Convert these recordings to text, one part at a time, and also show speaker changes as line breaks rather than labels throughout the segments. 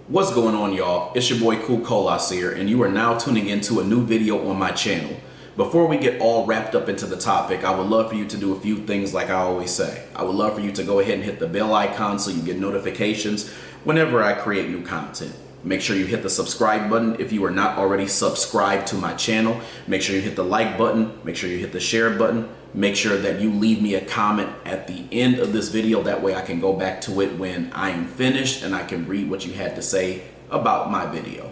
What's going on, y'all? It's your boy Cool Colas here, and you are now tuning into a new video on my channel. Before we get all wrapped up into the topic, I would love for you to do a few things like I always say. I would love for you to go ahead and hit the bell icon so you get notifications whenever I create new content. Make sure you hit the subscribe button if you are not already subscribed to my channel. Make sure you hit the like button. Make sure you hit the share button. Make sure that you leave me a comment at the end of this video. That way I can go back to it when I am finished and I can read what you had to say about my video.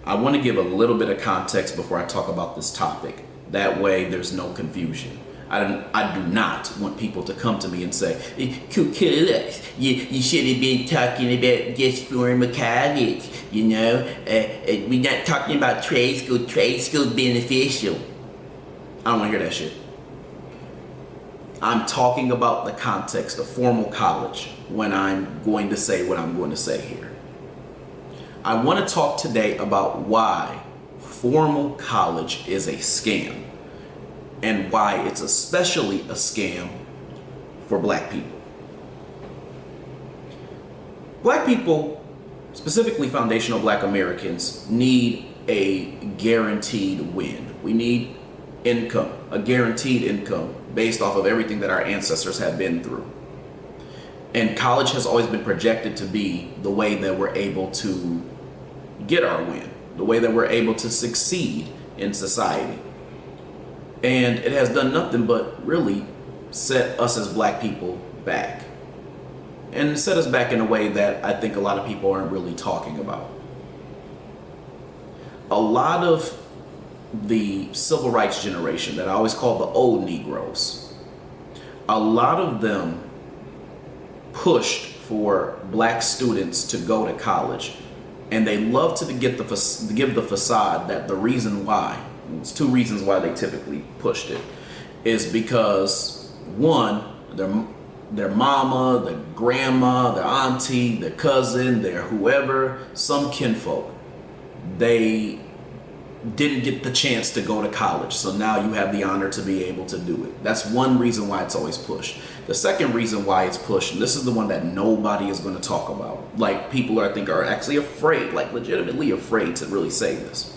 I want to give a little bit of context before I talk about this topic. That way there's no confusion. I do not want people to come to me and say, you should have been talking about just formal college, we're not talking about trade school beneficial. I don't want to hear that shit. I'm talking about the context of formal college when I'm going to say what I'm going to say here. I want to talk today about why formal college is a scam and why it's especially a scam for black people. Black people, specifically foundational black Americans, need a guaranteed win. We need income, a guaranteed income based off of everything that our ancestors have been through. And college has always been projected to be the way that we're able to get our win, the way that we're able to succeed in society. And it has done nothing but really set us as black people back. And set us back in a way that I think a lot of people aren't really talking about. A lot of the civil rights generation that I always call the old Negroes, a lot of them pushed for black students to go to college, and they love to give the facade that the reason why, it's two reasons why they typically pushed it, is because one, their mama, their grandma, their auntie, their cousin, their whoever, some kinfolk, they didn't get the chance to go to college, so now you have the honor to be able to do it. That's one reason why it's always pushed. The second reason why it's pushed, and this is the one that nobody is going to talk about, like people I think are actually afraid, like legitimately afraid to really say this.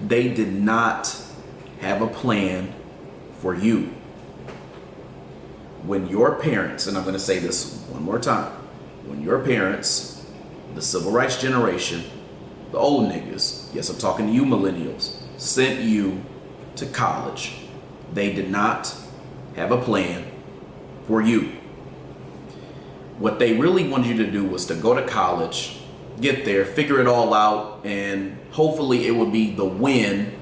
They did not have a plan for you. When your parents, and I'm going to say this one more time, when your parents, the civil rights generation, the old niggas, yes, I'm talking to you millennials, sent you to college, they did not have a plan for you. What they really wanted you to do was to go to college, get there, figure it all out, and hopefully it would be the win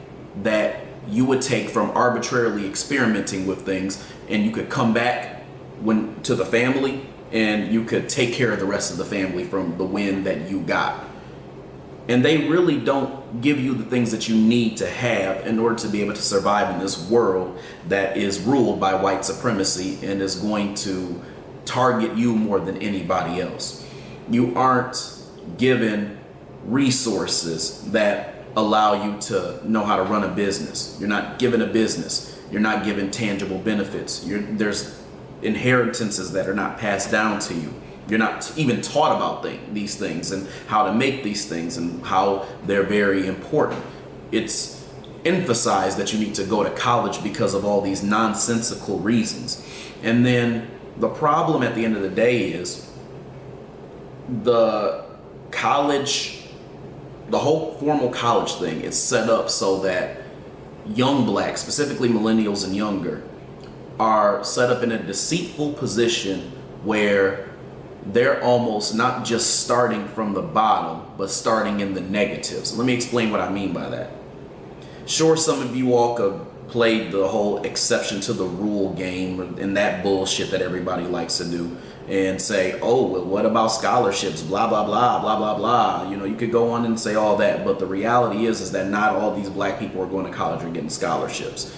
that you would take from arbitrarily experimenting with things, and you could come back to the family and you could take care of the rest of the family from the win that you got. And they really don't give you the things that you need to have in order to be able to survive in this world that is ruled by white supremacy and is going to target you more than anybody else. You aren't given resources that allow you to know how to run a business. You're not given a business. You're not given tangible benefits. There's inheritances that are not passed down to you. You're not even taught about these things and how to make these things and how they're very important. It's emphasized that you need to go to college because of all these nonsensical reasons. And then the problem at the end of the day is the whole formal college thing is set up so that young blacks, specifically millennials and younger, are set up in a deceitful position where they're almost not just starting from the bottom, but starting in the negatives. Let me explain what I mean by that. Sure, some of you all could play the whole exception to the rule game and that bullshit that everybody likes to do and say, oh, well, what about scholarships? Blah, blah, blah, blah, blah, blah. You could go on and say all that, but the reality is that not all these black people are going to college or getting scholarships.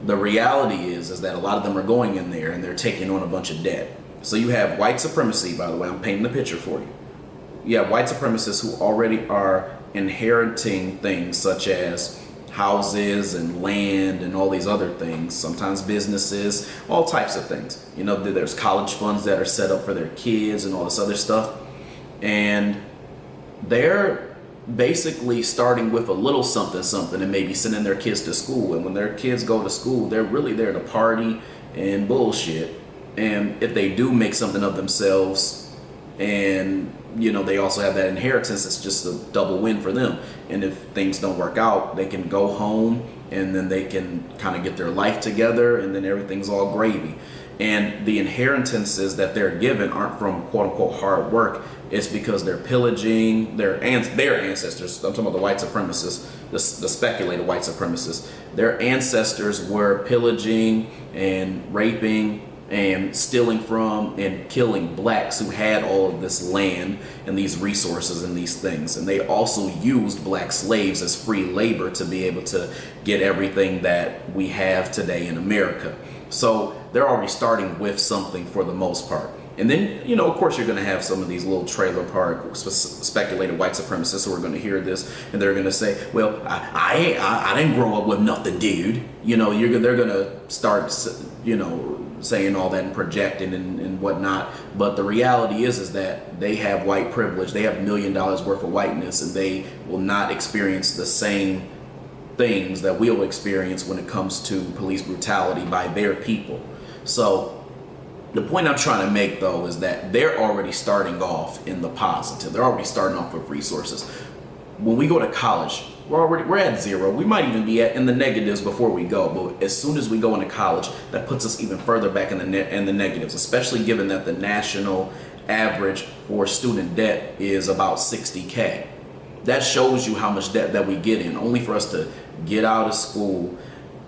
The reality is that a lot of them are going in there and they're taking on a bunch of debt. So you have white supremacy, by the way, I'm painting the picture for you. You have white supremacists who already are inheriting things such as houses and land and all these other things, sometimes businesses, all types of things. There's college funds that are set up for their kids and all this other stuff. And they're basically starting with a little something something and maybe sending their kids to school. And when their kids go to school, they're really there to party and bullshit. And if they do make something of themselves, and they also have that inheritance, it's just a double win for them. And if things don't work out, they can go home and then they can kind of get their life together, and then everything's all gravy. And the inheritances that they're given aren't from quote unquote hard work. It's because they're pillaging their ancestors. I'm talking about the white supremacists, the speculated white supremacists. Their ancestors were pillaging and raping and stealing from and killing blacks who had all of this land and these resources and these things. And they also used black slaves as free labor to be able to get everything that we have today in America. So they're already starting with something for the most part. And then, of course, you're going to have some of these little trailer park speculated white supremacists who are going to hear this and they're going to say, well, I didn't grow up with nothing, dude. They're going to start, saying all that and projecting and whatnot. But the reality is that they have white privilege. They have $1 million worth of whiteness, and they will not experience the same things that we'll experience when it comes to police brutality by their people. So the point I'm trying to make, though, is that they're already starting off in the positive. They're already starting off with resources. When we go to college, we're at zero. We might even be in the negatives before we go. But as soon as we go into college, that puts us even further back in the negatives, especially given that the national average for student debt is about $60K. That shows you how much debt that we get in, only for us to get out of school,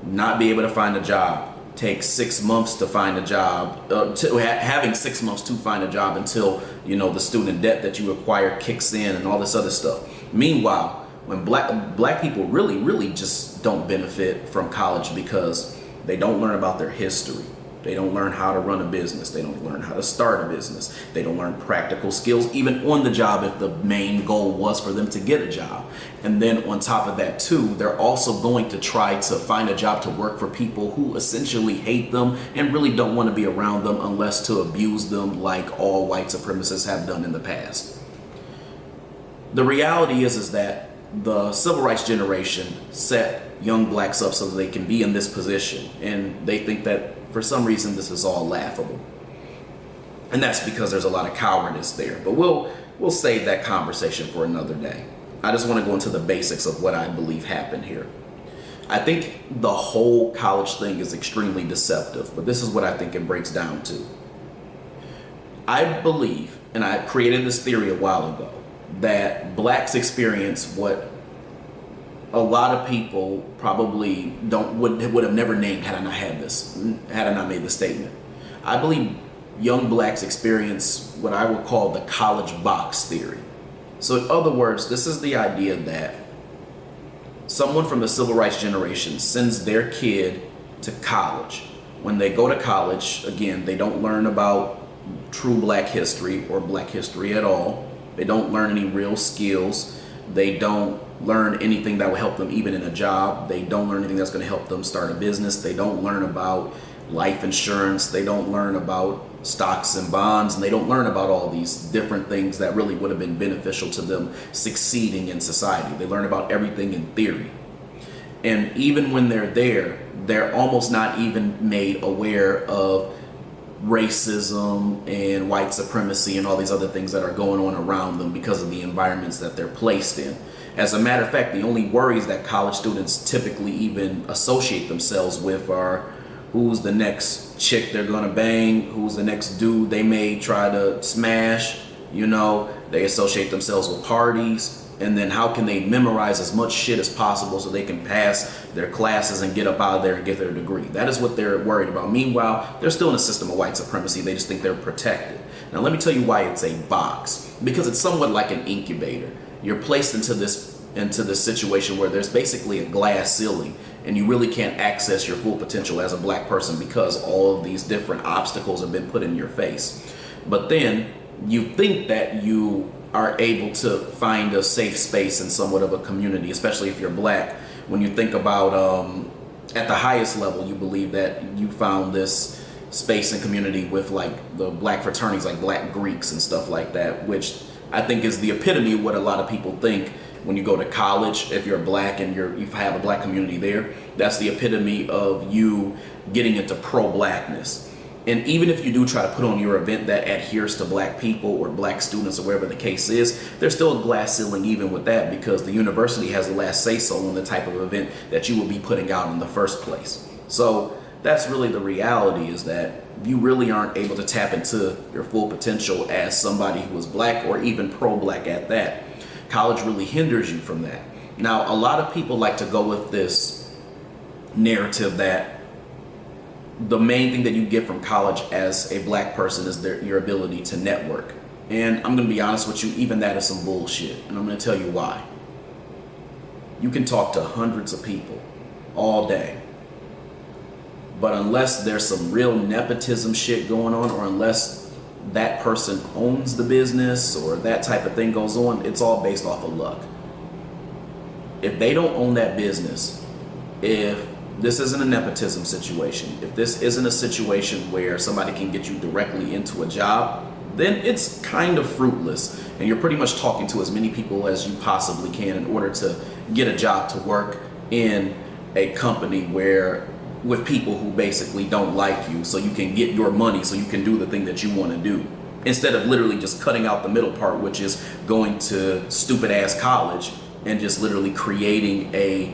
not be able to find a job, take 6 months to find a job, having 6 months to find a job until the student debt that you acquire kicks in and all this other stuff. Meanwhile, when black people really just don't benefit from college because they don't learn about their history. They don't learn how to run a business. They don't learn how to start a business. They don't learn practical skills, even on the job, if the main goal was for them to get a job. And then on top of that too, they're also going to try to find a job to work for people who essentially hate them and really don't want to be around them unless to abuse them like all white supremacists have done in the past. The reality is that the civil rights generation set young blacks up so that they can be in this position, and they think that for some reason this is all laughable, and that's because there's a lot of cowardice there. But we'll save that conversation for another day. I just want to go into the basics of what I believe happened here. I think the whole college thing is extremely deceptive, but this is what I think it breaks down to. I believe, and I created this theory a while ago, that blacks experience what a lot of people probably would have never named had I not made this statement. I believe young blacks experience what I would call the college box theory. So in other words, this is the idea that someone from the civil rights generation sends their kid to college. When they go to college, again, they don't learn about true black history or black history at all. They don't learn any real skills. They don't learn anything that will help them even in a job. They don't learn anything that's going to help them start a business. They don't learn about life insurance. They don't learn about stocks and bonds, and they don't learn about all these different things that really would have been beneficial to them succeeding in society. They learn about everything in theory. And even when they're there, they're almost not even made aware of racism and white supremacy and all these other things that are going on around them because of the environments that they're placed in. As a matter of fact, the only worries that college students typically even associate themselves with are who's the next chick they're gonna bang, who's the next dude they may try to smash. They associate themselves with parties, and then how can they memorize as much shit as possible so they can pass their classes and get up out of there and get their degree. That is what they're worried about. Meanwhile, they're still in a system of white supremacy. They just think they're protected. Now let me tell you why it's a box. Because it's somewhat like an incubator. You're placed into this situation where there's basically a glass ceiling, and you really can't access your full potential as a black person because all of these different obstacles have been put in your face. But then you think that you are able to find a safe space in somewhat of a community, especially if you're black. When you think about at the highest level, you believe that you found this space and community with like the black fraternities, like Black Greeks and stuff like that, which I think is the epitome of what a lot of people think when you go to college. If you're black and you have a black community there, that's the epitome of you getting into pro-blackness. And even if you do try to put on your event that adheres to black people or black students or wherever the case is, there's still a glass ceiling even with that, because the university has the last say-so on the type of event that you will be putting out in the first place. So that's really the reality, is that you really aren't able to tap into your full potential as somebody who is black or even pro-black at that. College really hinders you from that. Now, a lot of people like to go with this narrative that the main thing that you get from college as a black person is your ability to network. And I'm going to be honest with you, even that is some bullshit. And I'm going to tell you why. You can talk to hundreds of people all day, but unless there's some real nepotism shit going on, or unless that person owns the business or that type of thing goes on, it's all based off of luck. If they don't own that business, if this isn't a nepotism situation, if this isn't a situation where somebody can get you directly into a job, then it's kind of fruitless. And you're pretty much talking to as many people as you possibly can in order to get a job to work in a company with people who basically don't like you, so you can get your money, so you can do the thing that you want to do, instead of literally just cutting out the middle part, which is going to stupid ass college and just literally creating a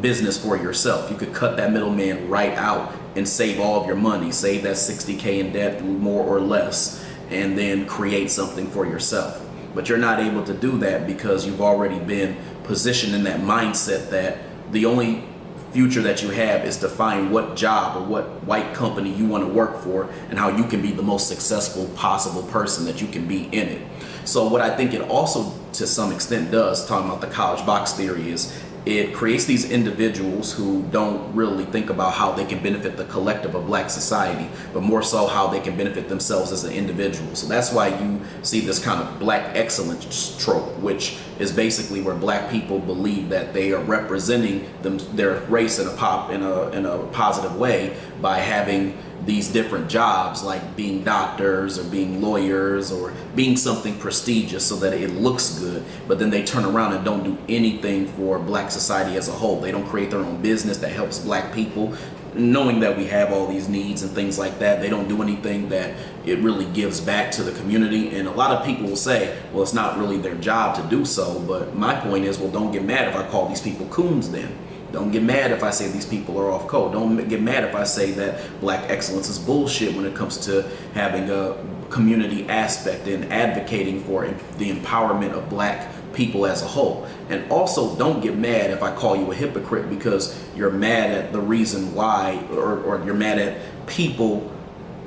business for yourself. You could cut that middleman right out and save all of your money, save that 60K in debt, more or less, and then create something for yourself. But you're not able to do that because you've already been positioned in that mindset that the only future that you have is to find what job or what white company you want to work for, and how you can be the most successful possible person that you can be in it. So what I think it also to some extent does, talking about the college box theory, is it creates these individuals who don't really think about how they can benefit the collective of black society, but more so how they can benefit themselves as an individual. So that's why you see this kind of black excellence trope, which is basically where black people believe that they are representing their race in a positive way by having these different jobs, like being doctors or being lawyers or being something prestigious so that it looks good, but then they turn around and don't do anything for black society as a whole. They don't create their own business that helps black people, knowing that we have all these needs and things like that. They don't do anything that it really gives back to the community. And a lot of people will say, well, it's not really their job to do so. But my point is, well, don't get mad if I call these people coons then. Don't get mad if I say these people are off code. Don't get mad if I say that black excellence is bullshit when it comes to having a community aspect and advocating for the empowerment of black people as a whole. And also, don't get mad if I call you a hypocrite because you're mad at the reason why, or you're mad at people,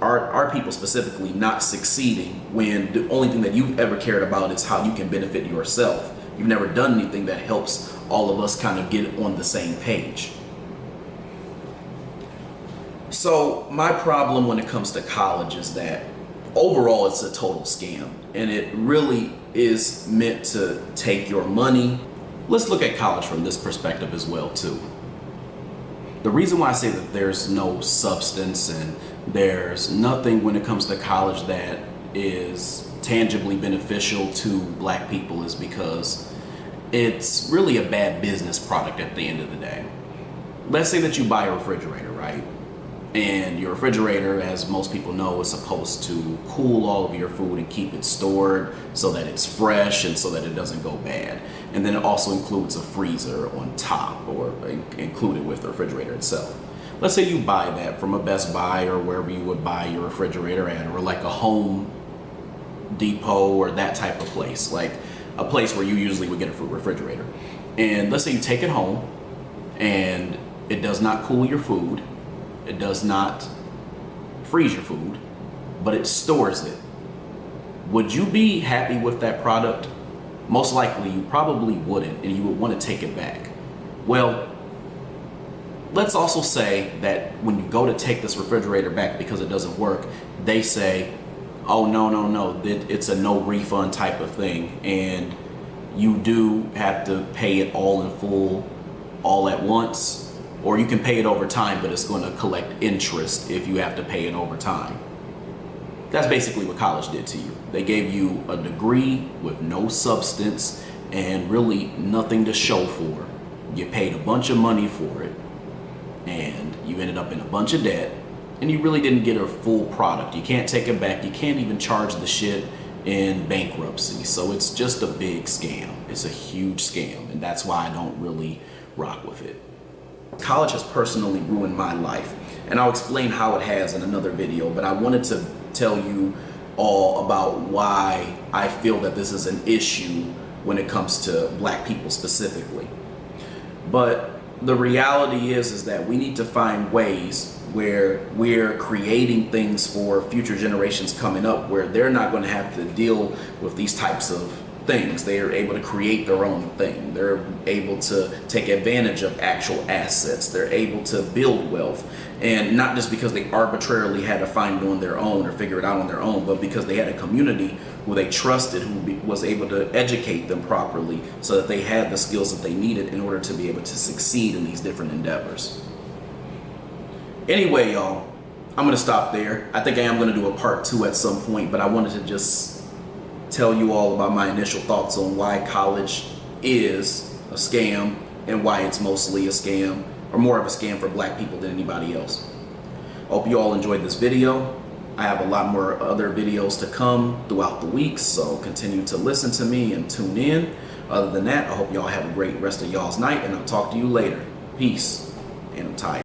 our people specifically, not succeeding, when the only thing that you've ever cared about is how you can benefit yourself. You've never done anything that helps all of us kind of get on the same page. So my problem when it comes to college is that overall it's a total scam, and it really is meant to take your money. Let's look at college from this perspective as well too. The reason why I say that there's no substance and there's nothing when it comes to college that is tangibly beneficial to black people is because it's really a bad business product at the end of the day. Let's say that you buy a refrigerator, right? And your refrigerator, as most people know, is supposed to cool all of your food and keep it stored so that it's fresh and so that it doesn't go bad. And then it also includes a freezer on top, or included with the refrigerator itself. Let's say you buy that from a Best Buy or wherever you would buy your refrigerator at, or like a Home Depot or that type of place, like a place where you usually would get a food refrigerator. And let's say you take it home and it does not cool your food, it does not freeze your food, but it stores it. Would you be happy with that product? Most likely you probably wouldn't, and you would want to take it back. Well, let's also say that when you go to take this refrigerator back because it doesn't work, they say, oh, no, it's a no refund type of thing, and you do have to pay it all in full, all at once, or you can pay it over time, but it's going to collect interest if you have to pay it over time. That's basically what college did to you. They gave you a degree with no substance and really nothing to show for. You paid a bunch of money for it, and you ended up in a bunch of debt, and you really didn't get a full product. You can't take it back. You can't even charge the shit in bankruptcy. So it's just a big scam. It's a huge scam, and that's why I don't really rock with it. College has personally ruined my life, and I'll explain how it has in another video, but I wanted to tell you all about why I feel that this is an issue when it comes to black people specifically. But the reality is that we need to find ways where we're creating things for future generations coming up where they're not going to have to deal with these types of things. They are able to create their own thing. They're able to take advantage of actual assets. They're able to build wealth. And not just because they arbitrarily had to find it on their own or figure it out on their own, but because they had a community who they trusted, who was able to educate them properly so that they had the skills that they needed in order to be able to succeed in these different endeavors. Anyway, y'all, I'm going to stop there. I think I am going to do a part 2 at some point, but I wanted to just tell you all about my initial thoughts on why college is a scam and why it's mostly a scam, or more of a scam for black people than anybody else. Hope you all enjoyed this video. I have a lot more other videos to come throughout the week, so continue to listen to me and tune in. Other than that, I hope y'all have a great rest of y'all's night, and I'll talk to you later. Peace, and I'm tired.